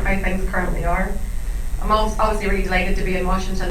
how things currently are. I'm also obviously really delighted to be in Washington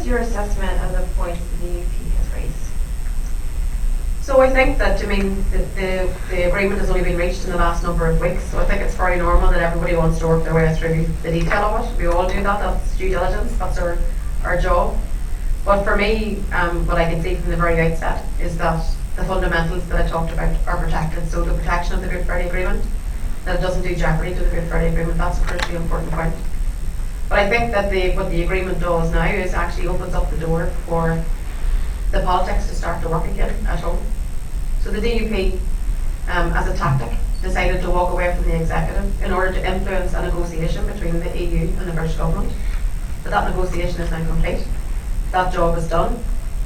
your assessment of the points the DUP has raised? So I think that, the agreement has only been reached in the last number of weeks, so I think it's very normal that everybody wants to work their way through the detail of it. We all do that, that's due diligence, that's our job. But for me, what I can see from the very outset is that the fundamentals that I talked about are protected. So the protection of the Good Friday Agreement, that it doesn't do jeopardy to the Good Friday Agreement, that's a critically important point. But I think that what the agreement does now is actually opens up the door for the politics to start to work again at home. So the DUP, as a tactic, decided to walk away from the executive in order to influence a negotiation between the EU and the British government. But that negotiation is now complete. That job is done.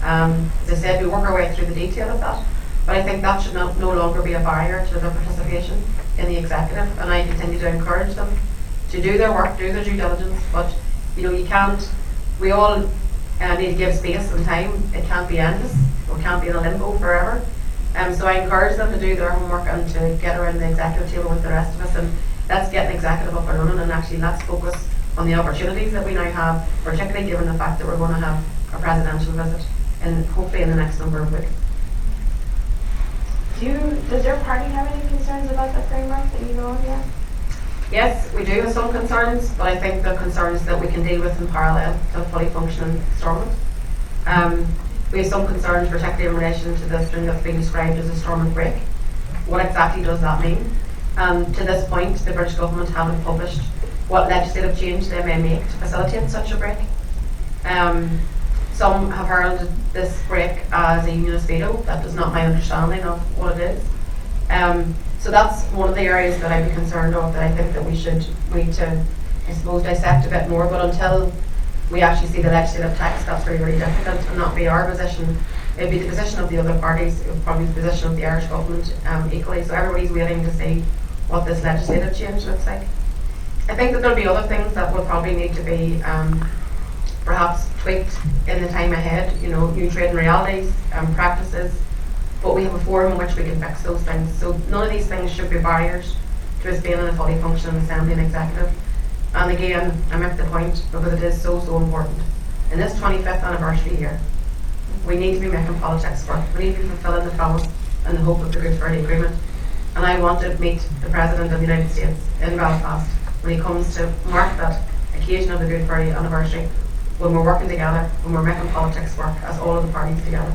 As I said, we work our way through the detail of that, but I think that should no longer be a barrier to their participation in the executive, and I continue to encourage them to do their work, do their due diligence, but you can't, we all need to give space and time. It can't be endless, or can't be in a limbo forever. So I encourage them to do their homework and to get around the executive table with the rest of us, and let's get an executive up and running, and actually let's focus on the opportunities that we now have, particularly given the fact that we're going to have a presidential visit hopefully in the next number of weeks. Does your party have any concerns about the framework that you know of yet? Yes, we do have some concerns, but I think the concerns that we can deal with in parallel to a fully functioning Stormont. We have some concerns, particularly in relation to this thing that's being described as a Stormont break. What exactly does that mean? To this point, the British government haven't published what legislative change they may make to facilitate such a break. Some have heralded this break as a unionist veto. That is not my understanding of what it is. So that's one of the areas that I'd be concerned of, that I think that we need to, I suppose, dissect a bit more. But until we actually see the legislative text, that's very, very difficult, and not be our position. It would be the position of the other parties. It would probably be the position of the Irish government equally. So everybody's waiting to see what this legislative change looks like. I think that there'll be other things that will probably need to be perhaps tweaked in the time ahead, new trading realities, practices, but we have a forum in which we can fix those things. So none of these things should be barriers to us being in a fully functioning Assembly and Executive. And again, I make the point because it is so important. In this 25th anniversary year, we need to be making politics work. We need to be fulfilling the promise and the hope of the Good Friday Agreement. And I want to meet the President of the United States in Belfast when he comes to mark that occasion of the Good Friday anniversary, when we're working together, when we're making politics work as all of the parties together.